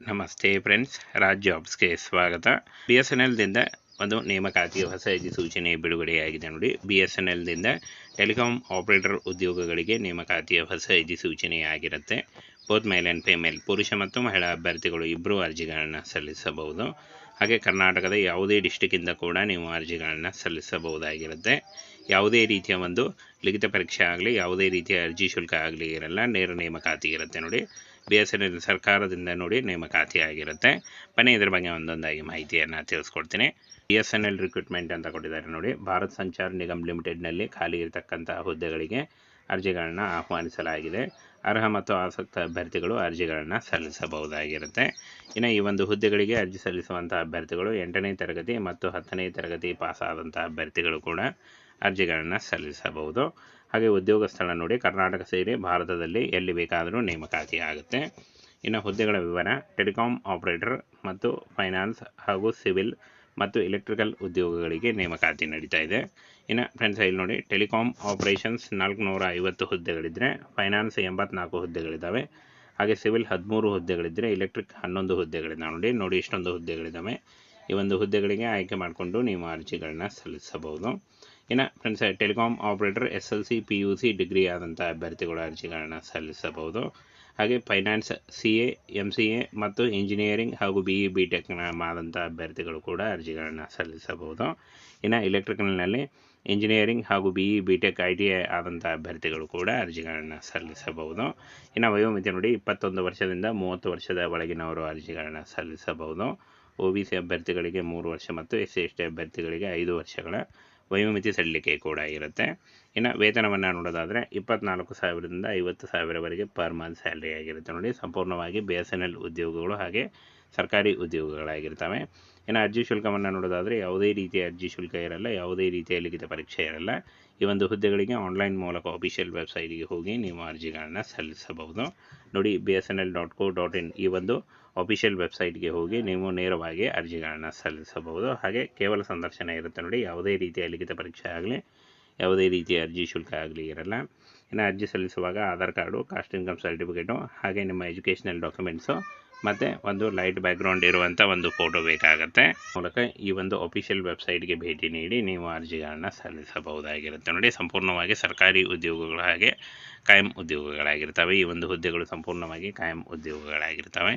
ನಮಸ್ತೆ ಫ್ರೆಂಡ್ಸ್, ರಾಜ್ ಜಾಬ್ಸ್ಗೆ ಸ್ವಾಗತ. BSNLದಿಂದ ಒಂದು ನೇಮಕಾತಿಯ ಹೊಸ ಅಧಿಸೂಚನೆ ಬಿಡುಗಡೆಯಾಗಿದೆ ನೋಡಿ. BSNLದಿಂದ ಟೆಲಿಕಾಂ ಆಪರೇಟರ್ ಉದ್ಯೋಗಗಳಿಗೆ ನೇಮಕಾತಿಯ ಹೊಸ ಅಧಿಸೂಚನೆಯಾಗಿರುತ್ತೆ. ಬೋತ್ ಮೇಲ್ ಆ್ಯಂಡ್ ಫಿಮೇಲ್, ಪುರುಷ ಮತ್ತು ಮಹಿಳಾ ಅಭ್ಯರ್ಥಿಗಳು ಇಬ್ಬರು ಅರ್ಜಿಗಳನ್ನು ಸಲ್ಲಿಸಬಹುದು. ಹಾಗೆ ಕರ್ನಾಟಕದ ಯಾವುದೇ ಡಿಸ್ಟಿಕ್ಕಿಂದ ಕೂಡ ನೀವು ಅರ್ಜಿಗಳನ್ನು ಸಲ್ಲಿಸಬಹುದಾಗಿರುತ್ತೆ. ಯಾವುದೇ ರೀತಿಯ ಒಂದು ಲಿಖಿತ ಪರೀಕ್ಷೆ ಆಗಲಿ, ಯಾವುದೇ ರೀತಿಯ ಅರ್ಜಿ ಶುಲ್ಕ ಆಗಲಿ ಇರಲ್ಲ. ನೇರ ನೇಮಕಾತಿ ಇರುತ್ತೆ ನೋಡಿ. BSNL ಸರ್ಕಾರದಿಂದ ನೋಡಿ ನೇಮಕಾತಿ ಆಗಿರುತ್ತೆ. ಬನ್ನಿ ಇದ್ರ ಬಗ್ಗೆ ಒಂದೊಂದಾಗಿ ಮಾಹಿತಿಯನ್ನು ತಿಳಿಸ್ಕೊಡ್ತೀನಿ. BSNL ರಿಕ್ರೂಟ್ಮೆಂಟ್ ಅಂತ ಕೊಟ್ಟಿದ್ದಾರೆ ನೋಡಿ. ಭಾರತ್ ಸಂಚಾರ್ ನಿಗಮ್ ಲಿಮಿಟೆಡ್ನಲ್ಲಿ ಖಾಲಿ ಇರತಕ್ಕಂಥ ಹುದ್ದೆಗಳಿಗೆ ಅರ್ಜಿಗಳನ್ನು ಆಹ್ವಾನಿಸಲಾಗಿದೆ. ಅರ್ಹ ಮತ್ತು ಆಸಕ್ತ ಅಭ್ಯರ್ಥಿಗಳು ಅರ್ಜಿಗಳನ್ನು ಸಲ್ಲಿಸಬಹುದಾಗಿರುತ್ತೆ. ಇನ್ನು ಈ ಒಂದು ಹುದ್ದೆಗಳಿಗೆ ಅರ್ಜಿ ಸಲ್ಲಿಸುವಂಥ ಅಭ್ಯರ್ಥಿಗಳು 8ನೇ ತರಗತಿ ಮತ್ತು 10ನೇ ತರಗತಿ ಪಾಸಾದಂಥ ಅಭ್ಯರ್ಥಿಗಳು ಕೂಡ ಅರ್ಜಿಗಳನ್ನು ಸಲ್ಲಿಸಬಹುದು. ಹಾಗೆ ಉದ್ಯೋಗ ಸ್ಥಳ ನೋಡಿ, ಕರ್ನಾಟಕ ಸೇರಿ ಭಾರತದಲ್ಲಿ ಎಲ್ಲಿ ಬೇಕಾದರೂ ನೇಮಕಾತಿ ಆಗುತ್ತೆ. ಇನ್ನು ಹುದ್ದೆಗಳ ವಿವರ: ಟೆಲಿಕಾಂ ಆಪರೇಟರ್ ಮತ್ತು ಫೈನಾನ್ಸ್ ಹಾಗೂ ಸಿವಿಲ್ ಮತ್ತು ಎಲೆಕ್ಟ್ರಿಕಲ್ ಉದ್ಯೋಗಗಳಿಗೆ ನೇಮಕಾತಿ ನಡೀತಾ ಇದೆ. ಇನ್ನು ಫ್ರೆಂಡ್ಸ್ ಇಲ್ಲಿ ನೋಡಿ, ಟೆಲಿಕಾಂ ಆಪರೇಷನ್ಸ್ 450 ಹುದ್ದೆಗಳಿದ್ದರೆ, ಫೈನಾನ್ಸ್ 84 ಹುದ್ದೆಗಳಿದ್ದಾವೆ. ಹಾಗೆ ಸಿವಿಲ್ 13 ಹುದ್ದೆಗಳಿದ್ದರೆ, ಎಲೆಕ್ಟ್ರಿಕ್ 11 ಹುದ್ದೆಗಳಿದ್ದಾವೆ. ನೋಡಿ ಇಷ್ಟೊಂದು ಹುದ್ದೆಗಳಿದ್ದಾವೆ. ಈ ಒಂದು ಹುದ್ದೆಗಳಿಗೆ ಆಯ್ಕೆ ಮಾಡಿಕೊಂಡು ನೀವು ಅರ್ಜಿಗಳನ್ನ ಸಲ್ಲಿಸಬಹುದು. ಇನ್ನು friends, telecom operator SLC PUC degree ಆದಂಥ ಅಭ್ಯರ್ಥಿಗಳು ಅರ್ಜಿಗಳನ್ನು ಸಲ್ಲಿಸಬಹುದು. ಹಾಗೆ ಫೈನಾನ್ಸ್ CA MCA ಮತ್ತು ಇಂಜಿನಿಯರಿಂಗ್ ಹಾಗೂ BE BTech ಆದಂಥ ಅಭ್ಯರ್ಥಿಗಳು ಕೂಡ ಅರ್ಜಿಗಳನ್ನು ಸಲ್ಲಿಸಬಹುದು. ಇನ್ನು ಎಲೆಕ್ಟ್ರಿಕಲ್ನಲ್ಲಿ ಇಂಜಿನಿಯರಿಂಗ್ ಹಾಗೂ BE BTech ITI ಆದಂಥ ಅಭ್ಯರ್ಥಿಗಳು ಕೂಡ ಅರ್ಜಿಗಳನ್ನು ಸಲ್ಲಿಸಬಹುದು. ಇನ್ನು ವಯೋಮಿತಿ ನೋಡಿ, 21 ವರ್ಷದಿಂದ 30 ವರ್ಷದ ಒಳಗಿನವರು ಅರ್ಜಿಗಳನ್ನು ಸಲ್ಲಿಸಬಹುದು. OBC ಅಭ್ಯರ್ಥಿಗಳಿಗೆ 3 ವರ್ಷ ಮತ್ತು SC ST ಅಭ್ಯರ್ಥಿಗಳಿಗೆ 5 ವರ್ಷಗಳ ವಯೋಮಿತಿ ಸಡಿಲಿಕೆ ಕೂಡ ಇರುತ್ತೆ. ಇನ್ನು ವೇತನವನ್ನು ನೋಡೋದಾದರೆ 24,000ರಿಂದ 50,000ವರೆಗೆ ಪರ್ ಮಂತ್ ಸ್ಯಾಲ್ರಿ ಆಗಿರುತ್ತೆ ನೋಡಿ. ಸಂಪೂರ್ಣವಾಗಿ BSNL ಉದ್ಯೋಗಗಳು ಹಾಗೆ ಸರ್ಕಾರಿ ಉದ್ಯೋಗಗಳಾಗಿರ್ತವೆ. ಇನ್ನು ಅರ್ಜಿ ಶುಲ್ಕವನ್ನು ನೋಡೋದಾದರೆ ಯಾವುದೇ ರೀತಿಯ ಅರ್ಜಿ ಶುಲ್ಕ ಇರಲ್ಲ, ಯಾವುದೇ ರೀತಿಯ ಲಿಖಿತ ಪರೀಕ್ಷೆ ಇರಲ್ಲ. ಈ ಒಂದು ಹುದ್ದೆಗಳಿಗೆ ಆನ್ಲೈನ್ ಮೂಲಕ ಅಫಿಷಿಯಲ್ ವೆಬ್ಸೈಟ್ಗೆ ಹೋಗಿ ನೀವು ಅರ್ಜಿಗಳನ್ನು ಸಲ್ಲಿಸಬಹುದು ನೋಡಿ. BSNL.co.in ಈ ಒಂದು ಅಫಿಷಿಯಲ್ ವೆಬ್ಸೈಟ್ಗೆ ಹೋಗಿ ನೀವು ನೇರವಾಗಿ ಅರ್ಜಿಗಳನ್ನು ಸಲ್ಲಿಸಬಹುದು. ಹಾಗೆ ಕೇವಲ ಸಂದರ್ಶನ ಇರುತ್ತೆ ನೋಡಿ. ಯಾವುದೇ ರೀತಿಯ ಲಿಖಿತ ಪರೀಕ್ಷೆ ಆಗಲಿ, ಯಾವುದೇ ರೀತಿಯ ಅರ್ಜಿ ಶುಲ್ಕ ಆಗಲಿ ಇರಲ್ಲ. ಇನ್ನು ಅರ್ಜಿ ಸಲ್ಲಿಸುವಾಗ Aadhaar card, caste income certificate, ಹಾಗೆ ನಿಮ್ಮ ಎಜುಕೇಷನಲ್ ಡಾಕ್ಯುಮೆಂಟ್ಸು ಮತ್ತು ಒಂದು ಲೈಟ್ ಬ್ಯಾಕ್ಗ್ರೌಂಡ್ ಇರುವಂಥ ಒಂದು ಫೋಟೋ ಬೇಕಾಗುತ್ತೆ. ಮೂಲಕ ಈ ಒಂದು ಅಫಿಷಿಯಲ್ ವೆಬ್ಸೈಟ್ಗೆ ಭೇಟಿ ನೀಡಿ ನೀವು ಅರ್ಜಿಗಳನ್ನು ಸಲ್ಲಿಸಬಹುದಾಗಿರುತ್ತೆ ನೋಡಿ. ಸಂಪೂರ್ಣವಾಗಿ ಸರ್ಕಾರಿ ಉದ್ಯೋಗಗಳು ಹಾಗೆ ಕಾಯಂ ಉದ್ಯೋಗಗಳಾಗಿರ್ತವೆ. ಈ ಒಂದು ಹುದ್ದೆಗಳು ಸಂಪೂರ್ಣವಾಗಿ ಕಾಯಂ ಉದ್ಯೋಗಗಳಾಗಿರ್ತವೆ.